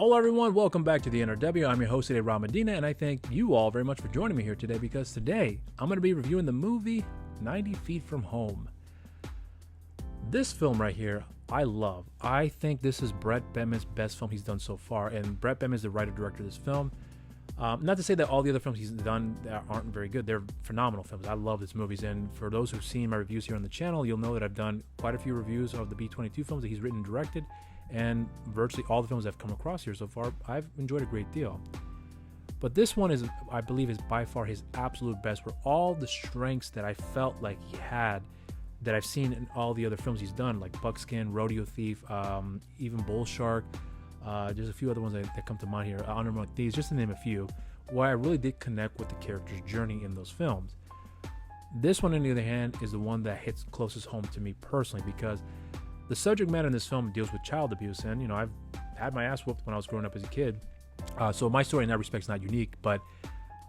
Hello everyone, welcome back to the NRW. I'm your host today, Rob Medina, and I thank you all very much for joining me here today because today I'm going to be reviewing the movie 90 Feet From Home. This film right here, I love. I think this is Brett Bettman's best film he's done so far, and Brett Bettman is the writer-director of this film. Not to say that all the other films he's done aren't very good. They're phenomenal films. I love these movies, and for those who've seen my reviews here on the channel, you'll know that I've done quite a few reviews of the B-22 films that he's written and directed, and virtually all the films I've come across here so far, I've enjoyed a great deal. But this one is, I believe, is by far his absolute best, where all the strengths that I felt like he had that I've seen in all the other films he's done, like Buckskin, Rodeo Thief, even Bull Shark. There's a few other ones that come to mind here, Honor Among Thieves, just to name a few, where I really did connect with the character's journey in those films. This one, on the other hand, is the one that hits closest home to me personally, because the subject matter in this film deals with child abuse, and I've had my ass whooped when I was growing up as a kid, so my story in that respect is not unique, but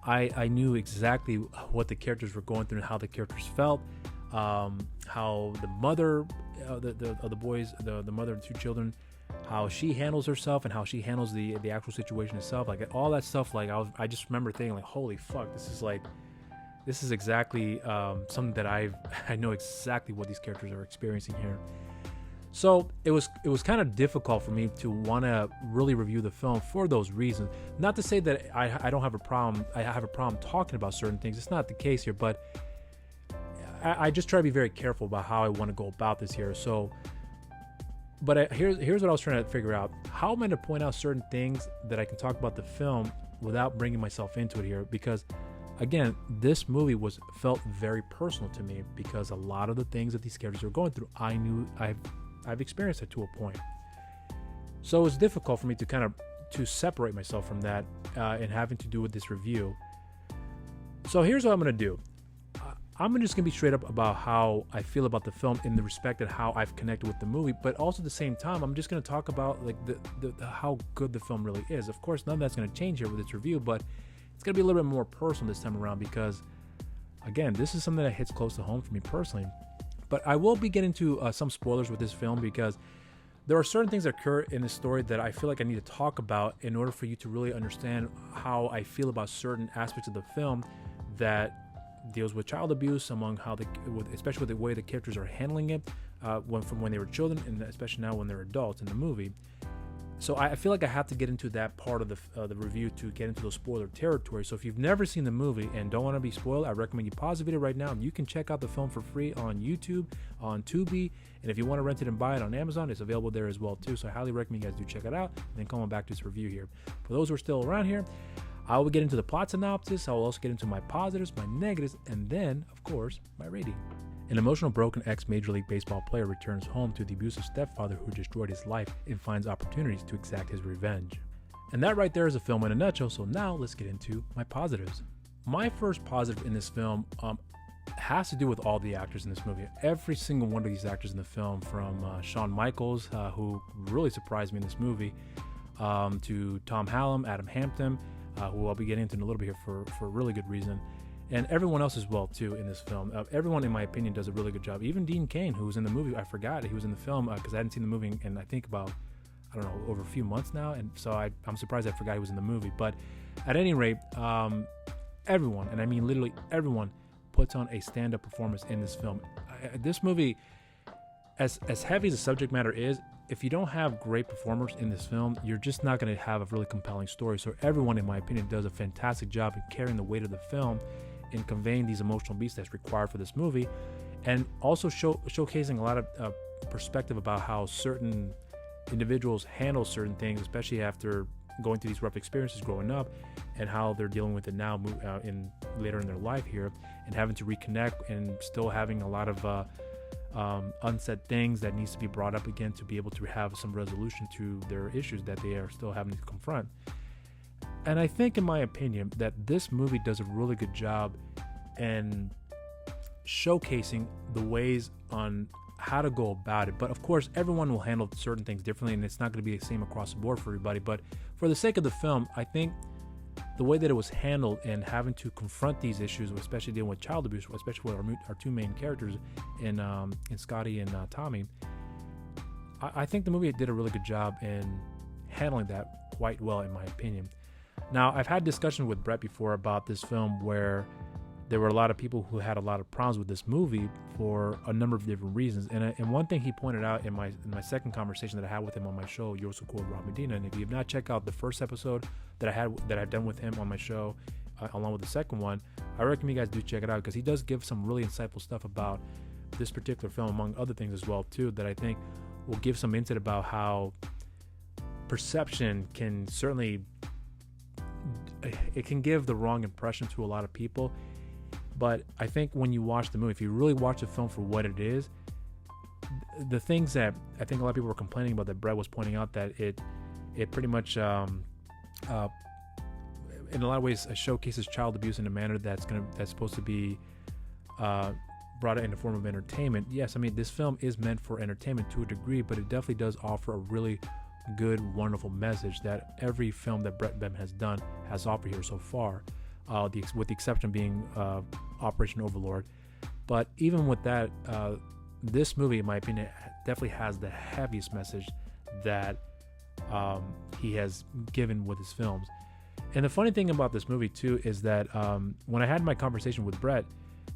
I knew exactly what the characters were going through and how the characters felt, how the mother of the boys, the mother of the two children, how she handles herself and how she handles the actual situation itself, like all that stuff. Like I just remember thinking, like, holy fuck, this is exactly something that I know exactly what these characters are experiencing here. So it was kind of difficult for me to want to really review the film for those reasons. Not to say that I don't have a problem. I have a problem talking about certain things. It's not the case here, but I just try to be very careful about how I want to go about this here. So, but here's what I was trying to figure out: how am I to point out certain things that I can talk about the film without bringing myself into it here? Because again, this movie felt very personal to me, because a lot of the things that these characters are going through, I knew I've experienced it to a point. So it's difficult for me to separate myself from that and having to do with this review. So here's what I'm going to do. I'm just going to be straight up about how I feel about the film in the respect of how I've connected with the movie, but also at the same time, I'm just going to talk about like the how good the film really is. Of course, none of that's going to change here with this review, but it's going to be a little bit more personal this time around because, again, this is something that hits close to home for me personally. But I will be getting to some spoilers with this film because there are certain things that occur in this story that I feel like I need to talk about in order for you to really understand how I feel about certain aspects of the film that deals with child abuse, especially with the way the characters are handling it from when they were children, and especially now when they're adults in the movie. So I feel like I have to get into that part of the review to get into those spoiler territory. So if you've never seen the movie and don't want to be spoiled, I recommend you pause the video right now and you can check out the film for free on YouTube, on Tubi, and if you want to rent it and buy it on Amazon, it's available there as well too. So I highly recommend you guys do check it out, and then come on back to this review here. For those who are still around here, I will get into the plot synopsis. I will also get into my positives, my negatives, and then, of course, my rating. An emotional, broken ex-Major League Baseball player returns home to the abusive stepfather who destroyed his life and finds opportunities to exact his revenge. And that right there is a film in a nutshell, so now let's get into my positives. My first positive in this film has to do with all the actors in this movie. Every single one of these actors in the film, from Shawn Michaels, who really surprised me in this movie, to Tom Hallam, Adam Hampton, who I'll be getting into in a little bit here for a really good reason, and everyone else as well too in this film. Everyone, in my opinion, does a really good job. Even Dean Cain, who was in the movie, I forgot he was in the film because I hadn't seen the movie in I think about, I don't know, over a few months now, and so I'm surprised I forgot he was in the movie. But at any rate, everyone, and I mean literally everyone, puts on a stand-up performance in this film. This movie, as heavy as the subject matter is, if you don't have great performers in this film, you're just not going to have a really compelling story. So everyone, in my opinion, does a fantastic job in carrying the weight of the film in conveying these emotional beats that's required for this movie, and also showcasing a lot of perspective about how certain individuals handle certain things, especially after going through these rough experiences growing up, and how they're dealing with it now later in their life here, and having to reconnect and still having a lot of unsaid things that needs to be brought up again to be able to have some resolution to their issues that they are still having to confront. And I think, in my opinion, that this movie does a really good job in showcasing the ways on how to go about it. But of course, everyone will handle certain things differently, and it's not going to be the same across the board for everybody. But for the sake of the film, I think the way that it was handled and having to confront these issues, especially dealing with child abuse, especially with our two main characters in Scotty and Tommy, I think the movie did a really good job in handling that quite well, in my opinion. Now, I've had discussions with Brett before about this film where there were a lot of people who had a lot of problems with this movie for a number of different reasons. And one thing he pointed out in my second conversation that I had with him on my show, You're So Cool with Rob Medina, and if you have not checked out the first episode that I've done with him on my show, along with the second one, I recommend you guys do check it out, because he does give some really insightful stuff about this particular film, among other things as well too, that I think will give some insight about how perception can certainly, it can give the wrong impression to a lot of people. But I think when you watch the movie, if you really watch the film for what it is, the things that I think a lot of people were complaining about, that Brett was pointing out, that it pretty much in a lot of ways showcases child abuse in a manner that's supposed to be brought in the form of entertainment. Yes, I mean, this film is meant for entertainment to a degree, but it definitely does offer a really good, wonderful message that every film that Brett Bem has done has offered here so far, with the exception being Operation Overlord. But even with that, this movie, in my opinion, definitely has the heaviest message that he has given with his films. And the funny thing about this movie too is that when I had my conversation with Brett,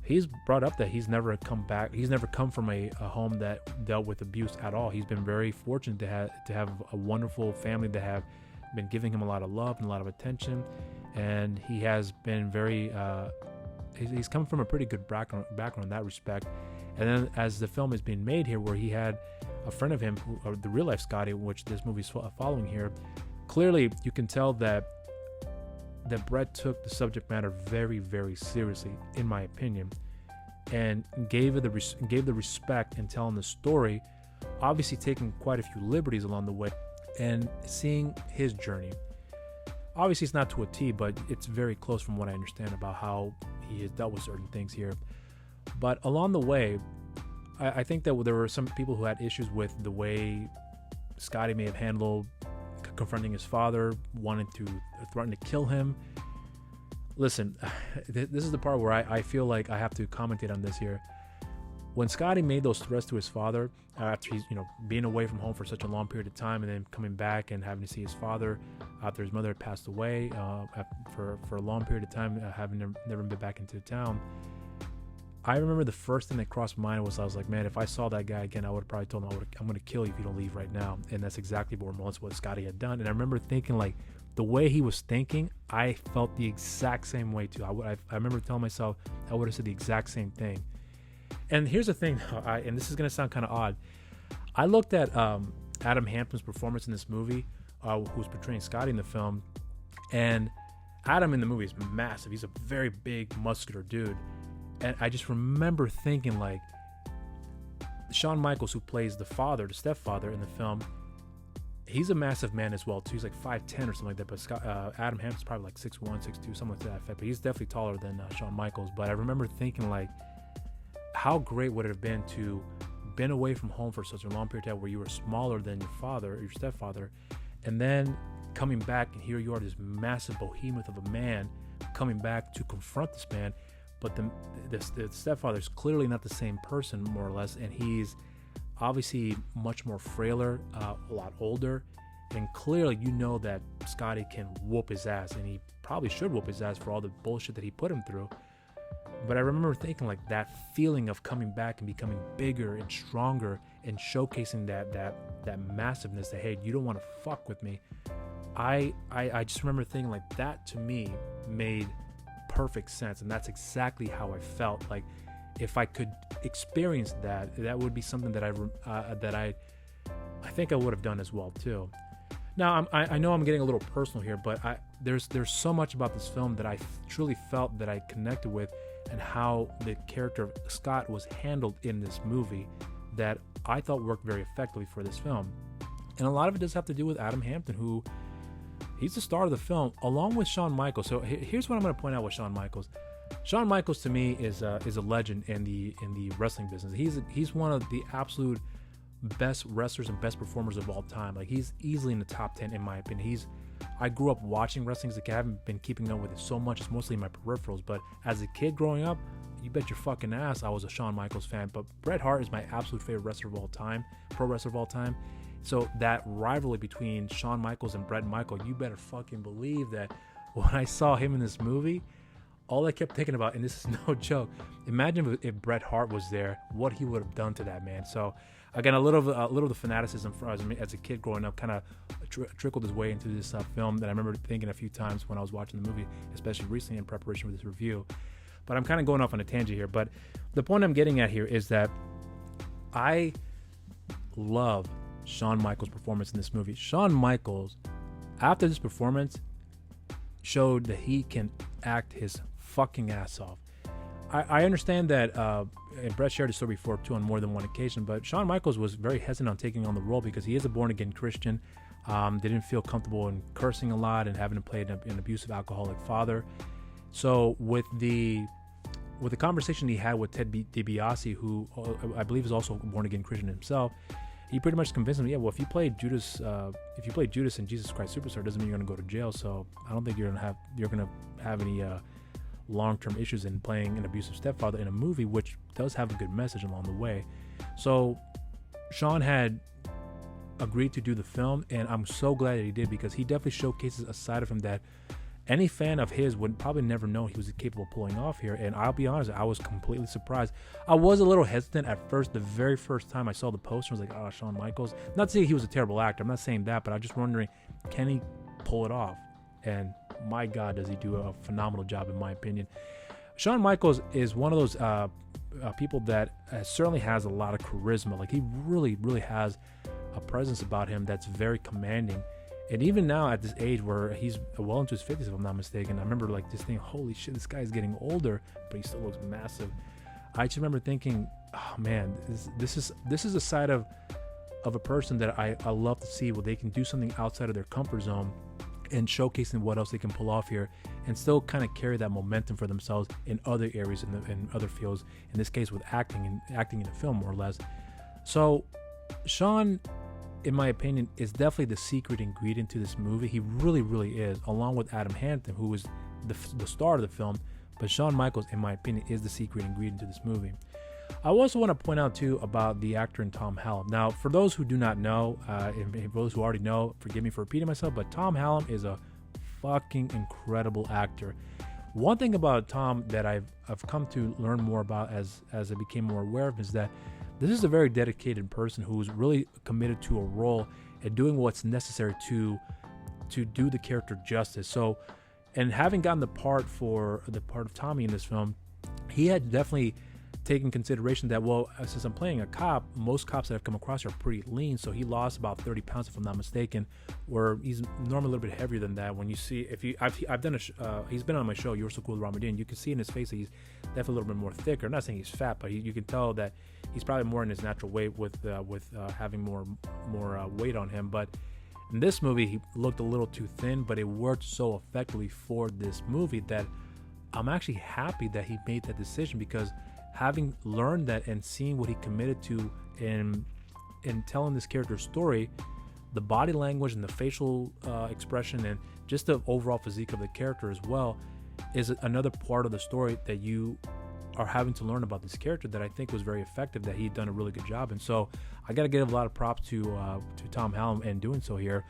he's brought up that he's never come from a home that dealt with abuse at all. He's been very fortunate to have a wonderful family that have been giving him a lot of love and a lot of attention, and he has been very he's come from a pretty good background in that respect. And then as the film is being made here, where he had a friend of him, the real life Scotty, which this movie's following here, clearly you can tell that Brett took the subject matter very, very seriously, in my opinion, and gave the respect in telling the story, obviously taking quite a few liberties along the way, and seeing his journey. Obviously, it's not to a T, but it's very close from what I understand about how he has dealt with certain things here. But along the way, I think that there were some people who had issues with the way Scotty may have handled confronting his father, wanting to threaten to kill him. Listen, this is the part where I feel like I have to commentate on this here. When Scotty made those threats to his father, after he's being away from home for such a long period of time, and then coming back and having to see his father after his mother had passed away for a long period of time, having never been back into town, I remember the first thing that crossed my mind was, I was like, man, if I saw that guy again, I would have probably told him, I'm going to kill you if you don't leave right now. And that's exactly what Scotty had done. And I remember thinking, like, the way he was thinking, I felt the exact same way too. I remember telling myself I would have said the exact same thing. And here's the thing, and this is going to sound kind of odd. I looked at Adam Hampton's performance in this movie, who's portraying Scotty in the film. And Adam in the movie is massive. He's a very big, muscular dude. And I just remember thinking, like, Shawn Michaels, who plays the stepfather in the film, he's a massive man as well too. He's like 5'10" or something like that. But Adam Hampton's probably like 6'1", 6'2", something like that. But he's definitely taller than Shawn Michaels. But I remember thinking, like, how great would it have been to been away from home for such a long period of time, where you were smaller than your father or your stepfather, and then coming back, and here you are, this massive behemoth of a man coming back to confront this man. But the stepfather's clearly not the same person, more or less, and he's obviously much more frailer, a lot older, and clearly that Scotty can whoop his ass, and he probably should whoop his ass for all the bullshit that he put him through. But I remember thinking, like, that feeling of coming back and becoming bigger and stronger and showcasing that massiveness, that, hey, you don't want to fuck with me. I just remember thinking, like, that to me made perfect sense, and that's exactly how I felt. Like, if I could experience that would be something that I think I would have done as well too. Now, I know I'm getting a little personal here, but there's so much about this film that I truly felt that I connected with, and how the character of Scott was handled in this movie, that I thought worked very effectively for this film. And a lot of it does have to do with Adam Hampton, who he's the star of the film, along with Shawn Michaels. So here's what I'm going to point out with Shawn Michaels. Shawn Michaels, to me, is a legend in the wrestling business. He's one of the absolute best wrestlers and best performers of all time. Like, he's easily in the top 10 in my opinion. I grew up watching wrestling as a kid. I haven't been keeping up with it so much. It's mostly in my peripherals. But as a kid growing up, you bet your fucking ass I was a Shawn Michaels fan. But Bret Hart is my absolute favorite wrestler of all time, pro wrestler of all time. So that rivalry between Shawn Michaels and Bret Michael, you better fucking believe that when I saw him in this movie, all I kept thinking about, and this is no joke, imagine if Bret Hart was there, what he would have done to that man. So again, a little of the fanaticism as a kid growing up kind of trickled his way into this film that I remember thinking a few times when I was watching the movie, especially recently in preparation for this review. But I'm kind of going off on a tangent here. But the point I'm getting at here is that I love Shawn Michaels' performance in this movie. Shawn Michaels, after this performance, showed that he can act his fucking ass off. I understand that, and Brett shared his story before too on more than one occasion, but Shawn Michaels was very hesitant on taking on the role because he is a born-again Christian. They didn't feel comfortable in cursing a lot and having to play an abusive alcoholic father. So with the conversation he had with Ted DiBiase, who I believe is also a born-again Christian himself, he pretty much convinced him, yeah, well, if you played Judas in Jesus Christ Superstar, doesn't mean you're going to go to jail. So I don't think you're going to have any long-term issues in playing an abusive stepfather in a movie, which does have a good message along the way. So Shawn had agreed to do the film, and I'm so glad that he did, because he definitely showcases a side of him that any fan of his would probably never know he was capable of pulling off here. And I'll be honest, I was completely surprised. I was a little hesitant at first. The very first time I saw the poster, I was like, oh, Shawn Michaels. Not to say he was a terrible actor. I'm not saying that, but I'm just wondering, can he pull it off? And my God, does he do a phenomenal job, in my opinion. Shawn Michaels is one of those people that certainly has a lot of charisma. Like, he really, really has a presence about him that's very commanding. And even now at this age where he's well into his 50s, if I'm not mistaken, I remember like this thing, holy shit, this guy's getting older, but he still looks massive. I just remember thinking, oh man, this is a side of a person that I love to see, where they can do something outside of their comfort zone and showcasing what else they can pull off here and still kind of carry that momentum for themselves in other areas, in other fields, in this case with acting in a film, more or less. So Shawn, in my opinion, is definitely the secret ingredient to this movie. He really, really is, along with Adam Hampton, who is the star of the film. But Shawn Michaels, in my opinion, is the secret ingredient to this movie. I also want to point out, too, about the actor in Tom Hallam. Now, for those who do not know, and for those who already know, forgive me for repeating myself, but Tom Hallam is a fucking incredible actor. One thing about Tom that I've come to learn more about as I became more aware of is that this is a very dedicated person who's really committed to a role and doing what's necessary to do the character justice. So, and having gotten the part of Tommy in this film, he had definitely taken consideration that, well, since I'm playing a cop, most cops that I've come across are pretty lean, so he lost about 30 pounds, if I'm not mistaken, where he's normally a little bit heavier than that. When you see, I've done he's been on my show, You Were So Cool with Ramadan, you can see in his face that he's definitely a little bit more thicker. I'm not saying he's fat, but you can tell that he's probably more in his natural weight with having more weight on him. But in this movie, he looked a little too thin, but it worked so effectively for this movie that I'm actually happy that he made that decision, because having learned that and seeing what he committed to in telling this character's story, the body language and the facial expression and just the overall physique of the character as well is another part of the story that you are having to learn about this character that I think was very effective, that he'd done a really good job. And so I got to give a lot of props to Tom Hallam in doing so here.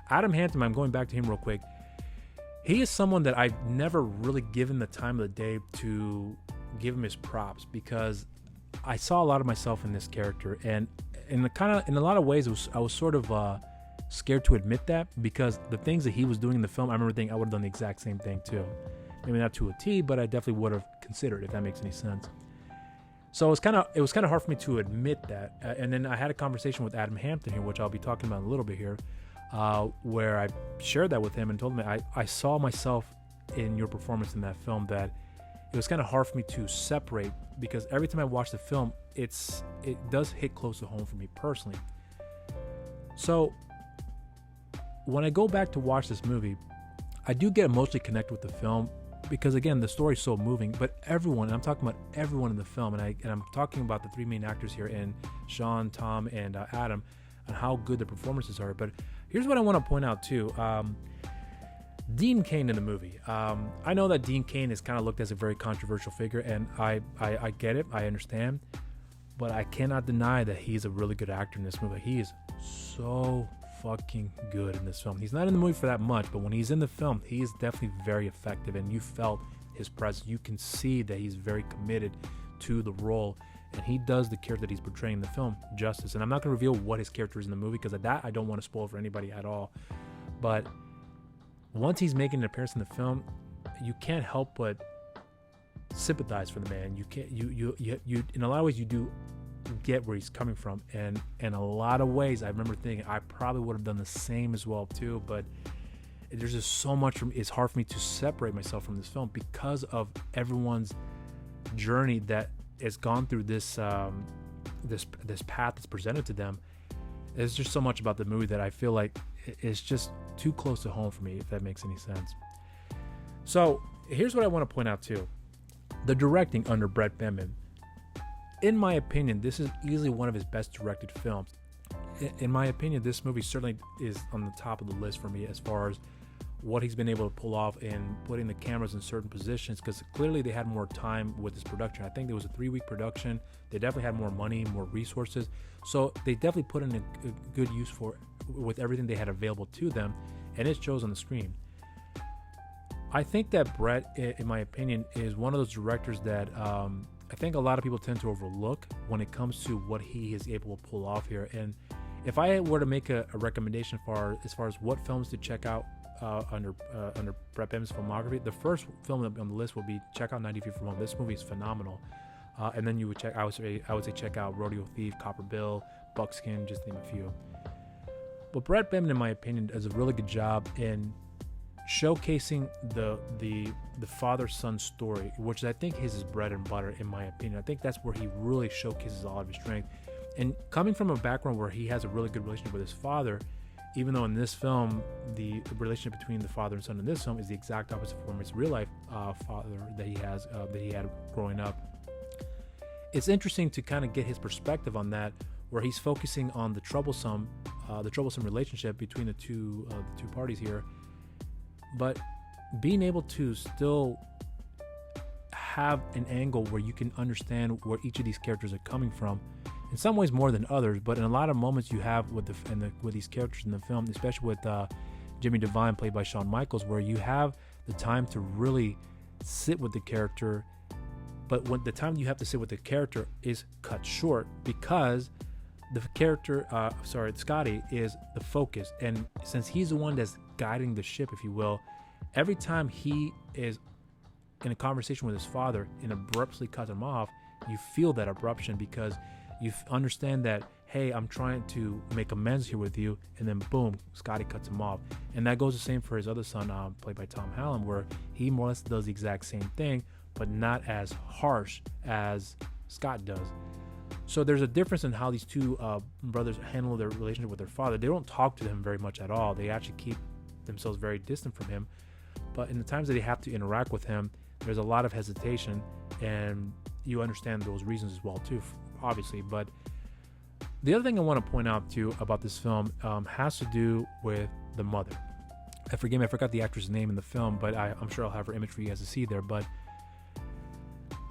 Adam Hampton, I'm going back to him real quick. He is someone that I've never really given the time of the day to give him his props, because I saw a lot of myself in this character, and in a lot of ways I was sort of scared to admit that, because the things that he was doing in the film, I remember thinking I would have done the exact same thing too. Maybe not to a T, but I definitely would have considered, if that makes any sense. So it was kind of hard for me to admit that, and then I had a conversation with Adam Hampton here, which I'll be talking about in a little bit here, where I shared that with him and told him I saw myself in your performance in that film, that it was kind of hard for me to separate, because every time I watch the film, it does hit close to home for me personally. So when I go back to watch this movie, I do get emotionally connected with the film, because again, the story's so moving. But everyone, and I'm talking about everyone in the film, and I'm talking about the three main actors here, and Shawn, Tom, and Adam, and how good the performances are. But here's what I want to point out too. Dean Cain in the movie. I know that Dean Cain is kind of looked as a very controversial figure, and I get it, I understand, but I cannot deny that he's a really good actor in this movie. He is so fucking good in this film. He's not in the movie for that much, but when he's in the film, he is definitely very effective, and you felt his presence. You can see that he's very committed to the role, and he does the character that he's portraying in the film justice. And I'm not going to reveal what his character is in the movie, because of that I don't want to spoil for anybody at all. But once he's making an appearance in the film, you can't help but sympathize for the man. You in a lot of ways you do get where he's coming from, and in a lot of ways I remember thinking I probably would have done the same as well too. But there's just so much it's hard for me to separate myself from this film because of everyone's journey that has gone through this this path that's presented to them. There's just so much about the movie that I feel like it's just too close to home for me, if that makes any sense. So here's what I want to point out too. The directing under Brett Benman. In my opinion, this is easily one of his best directed films. In my opinion, this movie certainly is on the top of the list for me as far as what he's been able to pull off in putting the cameras in certain positions, because clearly they had more time with this production. I think it was a 3-week production. They definitely had more money, more resources. So they definitely put in a good use with everything they had available to them, and it shows on the screen. I think that Brett, in my opinion, is one of those directors that I think a lot of people tend to overlook when it comes to what he is able to pull off here. And if I were to make a recommendation as far as what films to check out under Brett Benman's filmography, the first film on the list would be check out 90 Feet from Home. This movie is phenomenal. And then you would check. I would say check out Rodeo Thief, Copper Bill, Buckskin, just to name a few. But Brett Benman, in my opinion, does a really good job in showcasing the father-son story, which I think is his bread and butter, in my opinion. I think that's where he really showcases a lot of his strength. And coming from a background where he has a really good relationship with his father, even though in this film the relationship between the father and son in this film is the exact opposite from his real life father that he had growing up. It's interesting to kind of get his perspective on that, where he's focusing on the troublesome relationship between the two parties here, but being able to still have an angle where you can understand where each of these characters are coming from. In some ways more than others, but in a lot of moments you have with these characters in the film, especially with Jimmy Devine, played by Shawn Michaels, where you have the time to really sit with the character, but when the time you have to sit with the character is cut short because the character, Scotty, is the focus. And since he's the one that's guiding the ship, if you will, every time he is in a conversation with his father and abruptly cuts him off, you feel that abruption because you understand that, hey, I'm trying to make amends here with you, and then boom, Scotty cuts him off. And that goes the same for his other son, played by Tom Hallam, where he more or less does the exact same thing, but not as harsh as Scott does. So there's a difference in how these two brothers handle their relationship with their father. They don't talk to him very much at all. They actually keep themselves very distant from him. But in the times that they have to interact with him, there's a lot of hesitation, and you understand those reasons as well too, obviously. But the other thing I want to point out too about this film has to do with the mother. I forgot the actress' name in the film, but I'm sure I'll have her image for you guys to see there. But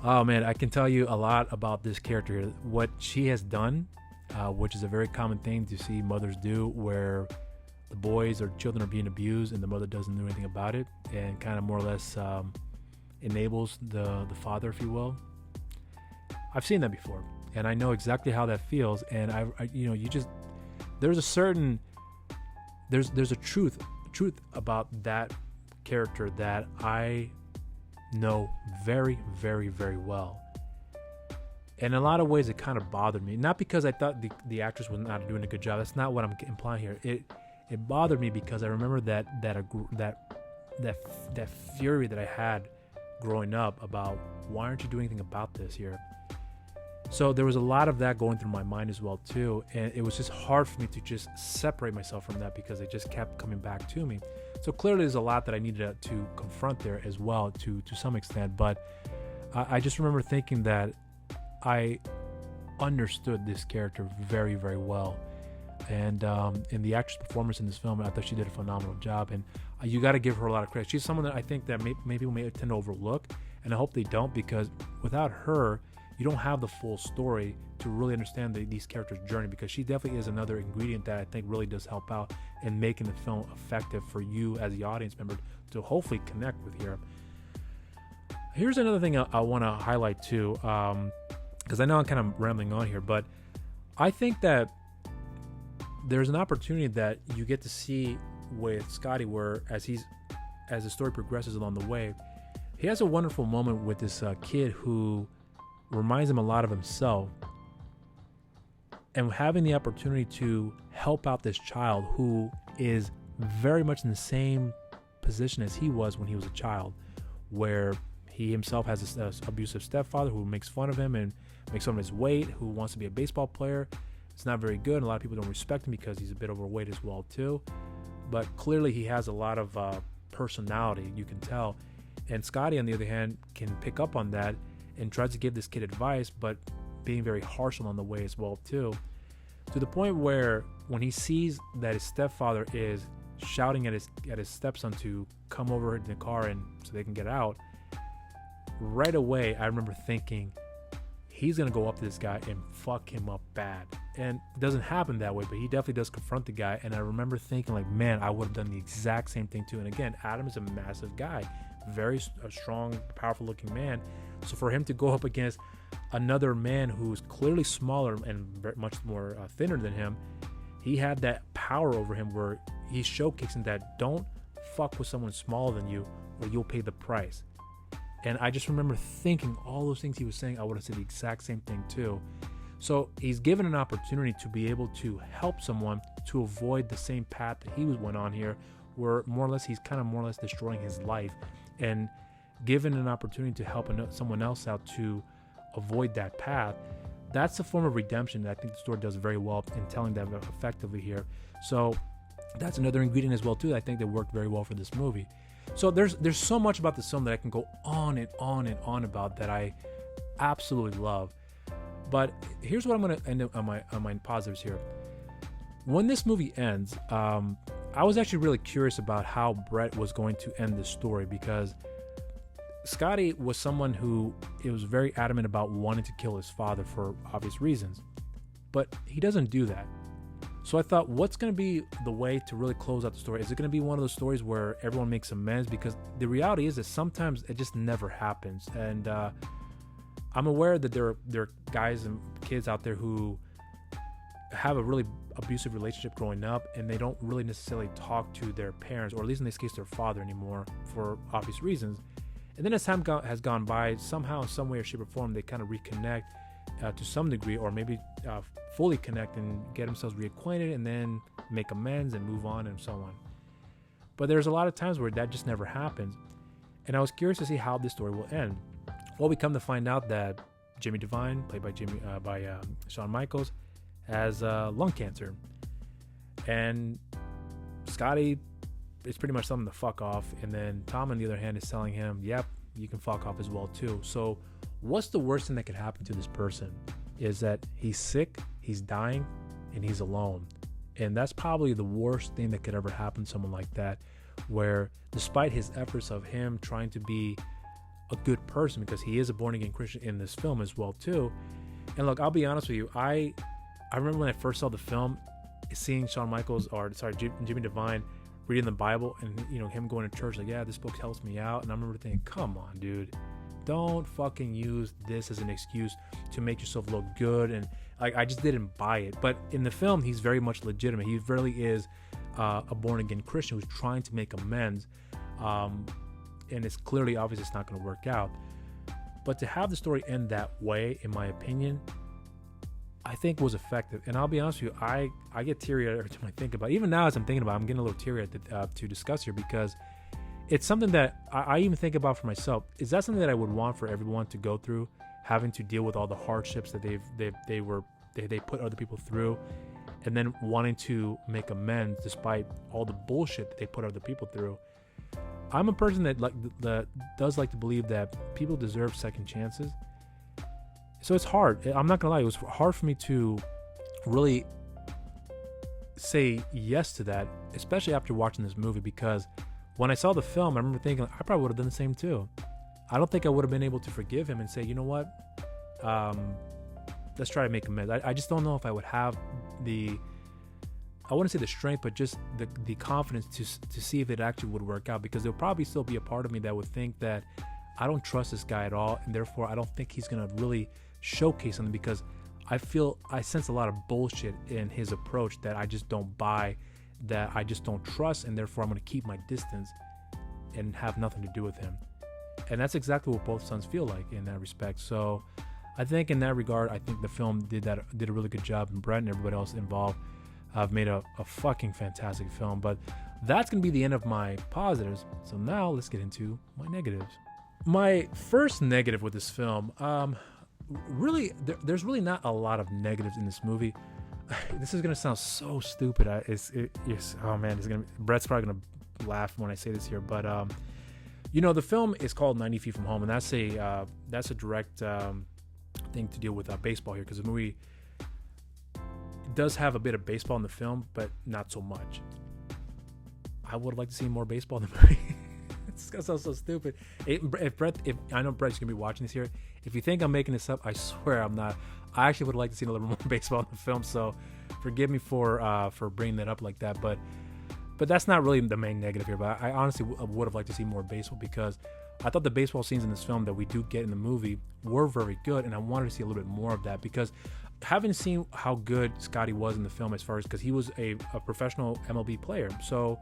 oh man, I can tell you a lot about this character here. What she has done, which is a very common thing to see mothers do, where the boys or children are being abused and the mother doesn't do anything about it, and kind of more or less enables the father, if you will. I've seen that before, and I know exactly how that feels. And there's a truth about that character that I know very, very, very well. In a lot of ways, it kind of bothered me. Not because I thought the actress was not doing a good job. That's not what I'm implying here. It bothered me because I remember that fury that I had growing up about, why aren't you doing anything about this here? So there was a lot of that going through my mind as well too, and it was just hard for me to just separate myself from that because it just kept coming back to me. So clearly there's a lot that I needed to confront there as well to some extent, but I just remember thinking that I understood this character very, very well. And in the actress' performance in this film, I thought she did a phenomenal job, and you got to give her a lot of credit. She's someone that I think that maybe people may tend to overlook, and I hope they don't, because without her, you don't have the full story to really understand these characters' journey, because she definitely is another ingredient that I think really does help out in making the film effective for you as the audience member to hopefully connect with here. Here's another thing I want to highlight too, because I know I'm kind of rambling on here, but I think that there's an opportunity that you get to see with Scotty where as the story progresses along the way, he has a wonderful moment with this kid who reminds him a lot of himself, and having the opportunity to help out this child who is very much in the same position as he was when he was a child, where he himself has this abusive stepfather who makes fun of him and makes fun of his weight, who wants to be a baseball player. It's not very good, and a lot of people don't respect him because he's a bit overweight as well too. But clearly he has a lot of personality, you can tell. And Scotty, on the other hand, can pick up on that and tries to give this kid advice, but being very harsh along the way as well too. To the point where when he sees that his stepfather is shouting at his stepson to come over in the car and so they can get out, right away I remember thinking, he's going to go up to this guy and fuck him up bad. And it doesn't happen that way, but he definitely does confront the guy. And I remember thinking like, man, I would have done the exact same thing too. And again, Adam is a massive guy, very strong, powerful looking man. So for him to go up against another man who's clearly smaller and very much more thinner than him, he had that power over him where he's showcasing that don't fuck with someone smaller than you or you'll pay the price. And I just remember thinking all those things he was saying, I would have said the exact same thing too. So he's given an opportunity to be able to help someone to avoid the same path that he went on here, where more or less he's kind of more or less destroying his life, and given an opportunity to help someone else out to avoid that path. That's a form of redemption that I think the story does very well in telling that effectively here. So that's another ingredient as well too that I think that worked very well for this movie. So there's so much about this film that I can go on and on and on about that I absolutely love. But here's what I'm going to end up on my positives here. When this movie ends, I was actually really curious about how Brett was going to end the story, because Scotty was someone who was very adamant about wanting to kill his father for obvious reasons, but he doesn't do that. So I thought, what's going to be the way to really close out the story? Is it going to be one of those stories where everyone makes amends? Because the reality is that sometimes it just never happens. And I'm aware that there are guys and kids out there who have a really abusive relationship growing up, and they don't really necessarily talk to their parents, or at least in this case their father, anymore for obvious reasons. And then as time has gone by, somehow, some way or shape or form, they kind of reconnect to some degree, or maybe fully connect and get themselves reacquainted and then make amends and move on and so on. But there's a lot of times where that just never happens. And I was curious to see how this story will end. Well, we come to find out that Jimmy Devine, played by Shawn Michaels, has lung cancer. And Scotty is pretty much telling him to fuck off. And then Tom, on the other hand, is telling him, yep, you can fuck off as well too. So what's the worst thing that could happen to this person? Is that he's sick, he's dying, and he's alone. And that's probably the worst thing that could ever happen to someone like that, where despite his efforts of him trying to be a good person, because he is a born-again Christian in this film as well too. And look, I'll be honest with you, I remember when I first saw the film, seeing Jimmy Devine reading the Bible, and him going to church like, yeah, this book helps me out. And I remember thinking, come on, dude, don't fucking use this as an excuse to make yourself look good. And I just didn't buy it. But in the film, he's very much legitimate. He really is a born-again Christian who's trying to make amends. And it's clearly obvious it's not going to work out. But to have the story end that way, in my opinion, I think was effective. And I'll be honest with you, I get teary-eyed every time I think about it. Even now as I'm thinking about it, I'm getting a little teary-eyed to discuss here, because it's something that I even think about for myself. Is that something that I would want for everyone to go through, having to deal with all the hardships that they put other people through, and then wanting to make amends despite all the bullshit that they put other people through? I'm a person that does like to believe that people deserve second chances. So it's hard. I'm not gonna lie, it was hard for me to really say yes to that, especially after watching this movie, because when I saw the film, I remember thinking I probably would have done the same too. I don't think I would have been able to forgive him and say, you know what, let's try to make amends. I just don't know if I would have the, I wouldn't say the strength, but just the confidence to see if it actually would work out, because there'll probably still be a part of me that would think that I don't trust this guy at all, and therefore I don't think he's gonna really showcase something, because I sense a lot of bullshit in his approach that I just don't buy, that I just don't trust, and therefore I'm gonna keep my distance and have nothing to do with him. And that's exactly what both sons feel like in that respect. So I think in that regard, I think the film did a really good job, and Brett and everybody else involved have made a fucking fantastic film. But that's going to be the end of my positives. So now let's get into my negatives. My first negative with this film, really, there's really not a lot of negatives in this movie. This is going to sound so stupid. Oh man, Brett's probably going to laugh when I say this here, but the film is called 90 Feet from Home, and that's a direct thing to deal with baseball here, because the movie does have a bit of baseball in the film, but not so much. I would like to see more baseball in the movie. It's gonna sound so stupid. If I know Brett's gonna be watching this here, if you think I'm making this up, I swear I'm not. I actually would like to see a little more baseball in the film, so forgive me for bringing that up like that. But that's not really the main negative here. But I honestly would have liked to see more baseball, because I thought the baseball scenes in this film that we do get in the movie were very good, and I wanted to see a little bit more of that, because having seen how good Scotty was in the film, as far as, because he was a professional MLB player, so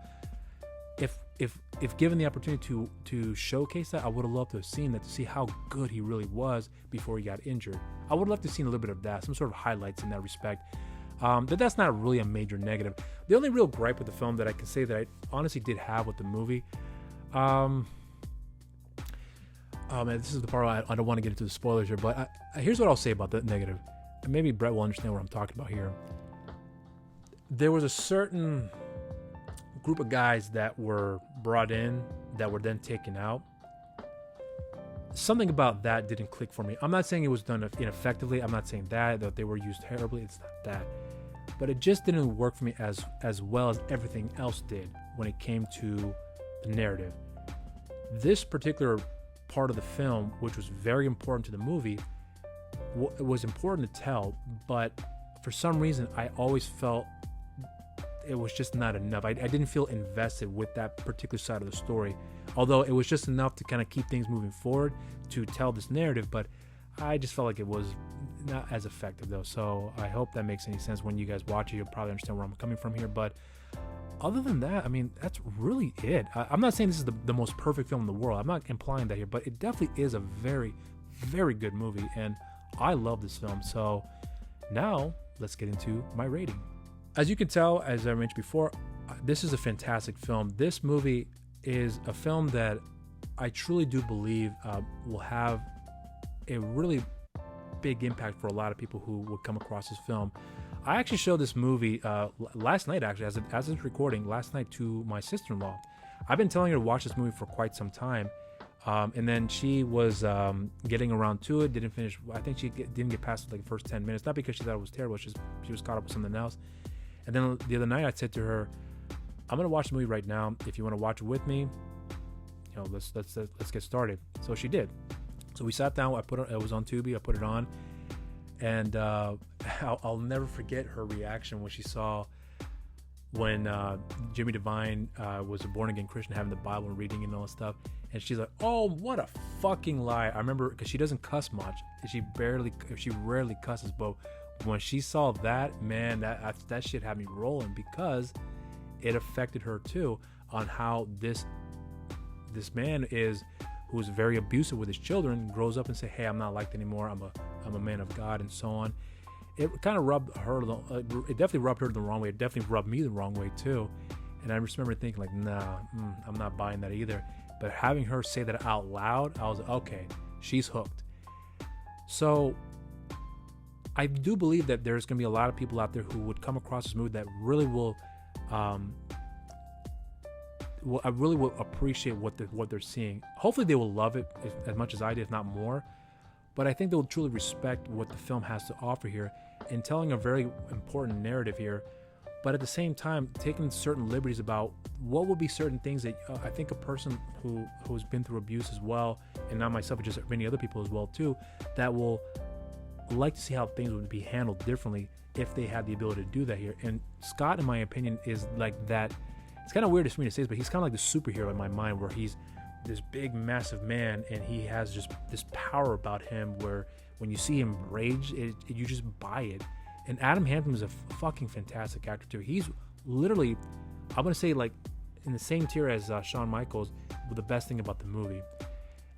if given the opportunity to showcase that, I would have loved to have seen that, to see how good he really was before he got injured. I would have loved to have seen a little bit of that, some sort of highlights in that respect. But that's not really a major negative. The only real gripe with the film that I can say that I honestly did have with the movie, oh man, this is the part I don't want to get into the spoilers here, but here's what I'll say about the negative. And maybe Brett will understand what I'm talking about here. There was a certain group of guys that were brought in that were then taken out. Something about that didn't click for me. I'm not saying it was done ineffectively. I'm not saying that they were used terribly. It's not that. But it just didn't work for me as well as everything else did when it came to the narrative. This particular part of the film, which was very important to the movie, it was important to tell, but for some reason I always felt it was just not enough. I didn't feel invested with that particular side of the story, although it was just enough to kind of keep things moving forward to tell this narrative, but I just felt like it was not as effective though. So I hope that makes any sense. When you guys watch it, you'll probably understand where I'm coming from here. But other than that, I mean, that's really it. I'm not saying this is the most perfect film in the world. I'm not implying that here, but it definitely is a very, very good movie, and I love this film. So now let's get into my rating. As you can tell, as I mentioned before, this is a fantastic film. This movie is a film that I truly do believe will have a really big impact for a lot of people who would come across this film. I actually showed this movie last night, actually, as it's recording, last night, to my sister-in-law. I've been telling her to watch this movie for quite some time. And then she was getting around to it, didn't finish. I think she didn't get past like the first 10 minutes, not because she thought it was terrible, she was caught up with something else. And then the other night I said to her, I'm gonna watch the movie right now. If you want to watch it with me, let's get started. So she did. So we sat down. It was on Tubi. I put it on, and I'll never forget her reaction when she saw when Jimmy Devine was a born again Christian, having the Bible and reading and all that stuff. And she's like, "Oh, what a fucking lie!" I remember, because she doesn't cuss much. She rarely cusses, but when she saw that, man, that shit had me rolling, because it affected her too, on how this man who's very abusive with his children grows up and say, "Hey, I'm not liked anymore. I'm a man of God," and so on. It kind of rubbed her. It definitely rubbed her the wrong way. It definitely rubbed me the wrong way too. And I just remember thinking like, "Nah, I'm not buying that either." But having her say that out loud, I was like, okay, she's hooked. So I do believe that there's going to be a lot of people out there who would come across this movie that really will appreciate what they're seeing. Hopefully they will love it as much as I did, if not more. But I think they will truly respect what the film has to offer here in telling a very important narrative here, but at the same time taking certain liberties about what will be certain things that I think a person who's been through abuse as well, and not myself, but just many other people as well too, that will like to see how things would be handled differently if they had the ability to do that here. And Scott, in my opinion, is like that. It's kind of weird for me to say this, but he's kind of like the superhero in my mind, where he's this big, massive man, and he has just this power about him where when you see him rage, you just buy it. And Adam Hampton is a fucking fantastic actor too. He's literally, I'm going to say, like in the same tier as Shawn Michaels with the best thing about the movie.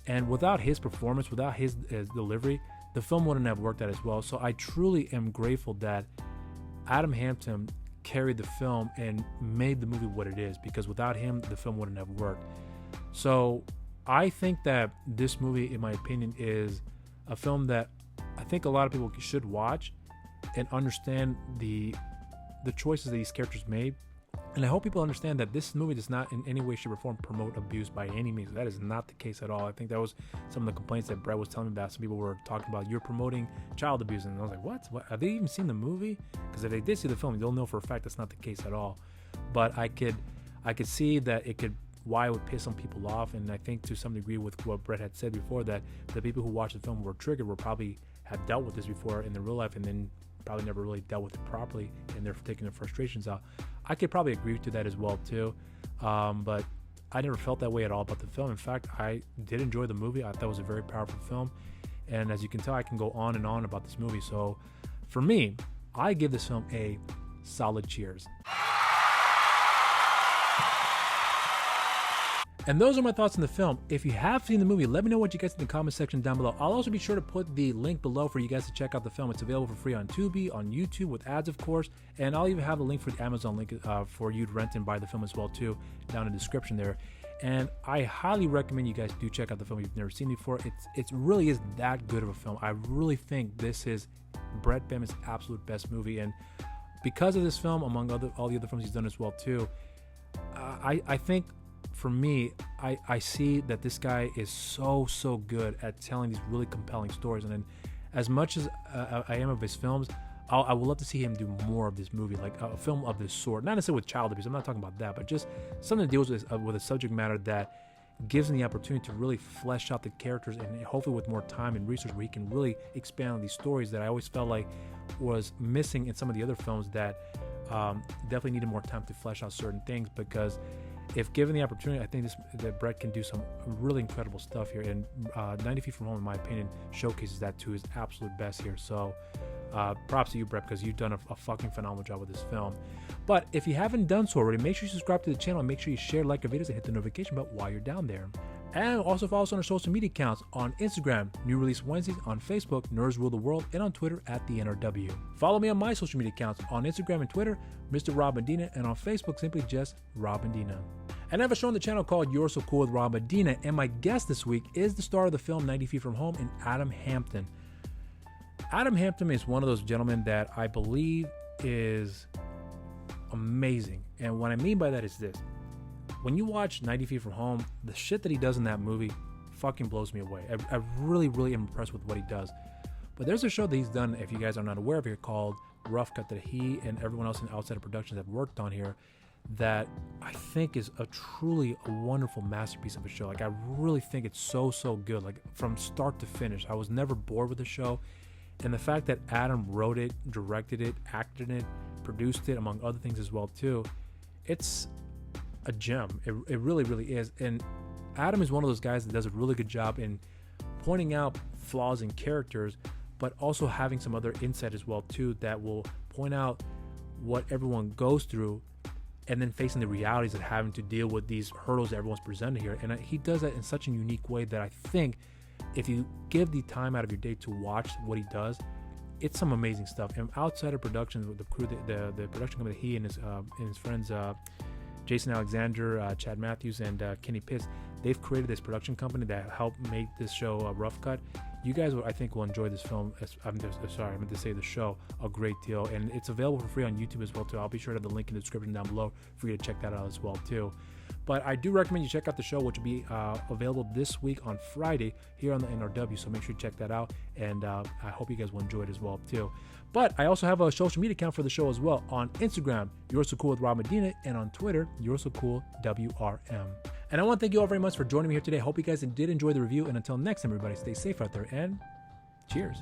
And without his performance, without his delivery, the film wouldn't have worked out as well. So I truly am grateful that Adam Hampton carried the film and made the movie what it is, because without him, the film wouldn't have worked. So I think that this movie, in my opinion, is a film that I think a lot of people should watch and understand the choices that these characters made. And I hope people understand that this movie does not in any way, shape, or form promote abuse by any means. That is not the case at all. I think that was some of the complaints that Brett was telling me about. Some people were talking about, you're promoting child abuse. And I was like, what? Have they even seen the movie? Because if they did see the film, they'll know for a fact that's not the case at all. But I could see that why it would piss some people off. And I think to some degree with what Brett had said before, that the people who watched the film were triggered, were probably have dealt with this before in their real life and then probably never really dealt with it properly, and they're taking their frustrations out. I could probably agree to that as well too, but I never felt that way at all about the film. In fact, I did enjoy the movie. I thought it was a very powerful film, and as you can tell, I can go on and on about this movie. So for me, I give this film a solid cheers. And those are my thoughts on the film. If you have seen the movie, let me know what you guys think in the comment section down below. I'll also be sure to put the link below for you guys to check out the film. It's available for free on Tubi, on YouTube with ads, of course. And I'll even have a link for the Amazon link for you to rent and buy the film as well too, down in the description there. And I highly recommend you guys do check out the film if you've never seen it before. It really is that good of a film. I really think this is Brett Bama's absolute best movie. And because of this film, among all the other films he's done as well too, I think, for me, I see that this guy is so good at telling these really compelling stories. And then, as much as I am of his films, I would love to see him do more of this movie, like a film of this sort. Not necessarily with child abuse, I'm not talking about that, but just something that deals with a subject matter that gives him the opportunity to really flesh out the characters, and hopefully with more time and research where he can really expand on these stories that I always felt like was missing in some of the other films that definitely needed more time to flesh out certain things. Because if given the opportunity, I think that Brett can do some really incredible stuff here. And 90 Feet From Home, in my opinion, showcases that to his absolute best here. So props to you, Brett, because you've done a fucking phenomenal job with this film. But if you haven't done so already, make sure you subscribe to the channel and make sure you share, like our videos, and hit the notification bell while you're down there. And also follow us on our social media accounts on Instagram, New Release Wednesdays, on Facebook, Nerds Rule the World, and on Twitter at the NRW. Follow me on my social media accounts on Instagram and Twitter, Mr. Rob Medina, and on Facebook, simply just Rob Medina. And I have a show on the channel called You're So Cool with Rob Medina, and my guest this week is the star of the film 90 Feet From Home, and Adam Hampton. Adam Hampton is one of those gentlemen that I believe is amazing. And what I mean by that is this. When you watch 90 Feet From Home, the shit that he does in that movie fucking blows me away. I really am impressed with what he does. But there's a show that he's done, if you guys are not aware of it, called Rough Cut, that he and everyone else in Outsider Productions have worked on here, that I think is a truly a wonderful masterpiece of a show. Like, I really think it's so good, like from start to finish. I was never bored with the show. And the fact that Adam wrote it, directed it, acted in it, produced it, among other things as well too, it's a gem. It really is. And Adam is one of those guys that does a really good job in pointing out flaws in characters, but also having some other insight as well too, that will point out what everyone goes through, and then facing the realities of having to deal with these hurdles that everyone's presented here. And he does that in such a unique way that I think if you give the time out of your day to watch what he does, it's some amazing stuff. And Outsider Productions, with the crew, the production company, he and his friends, Jason Alexander, Chad Matthews, and Kenny Pitts, they've created this production company that helped make this show Rough Cut. You guys, I think, will enjoy this film. I meant to say the show a great deal, and it's available for free on YouTube as well too. I'll be sure to have the link in the description down below for you to check that out as well too. But I do recommend you check out the show, which will be available this week on Friday here on the NRW. So make sure you check that out, and I hope you guys will enjoy it as well too. But I also have a social media account for the show as well. On Instagram, You're So Cool with Rob Medina, and on Twitter, You're So Cool WRM. And I want to thank you all very much for joining me here today. I hope you guys did enjoy the review. And until next time, everybody, stay safe out there, and cheers.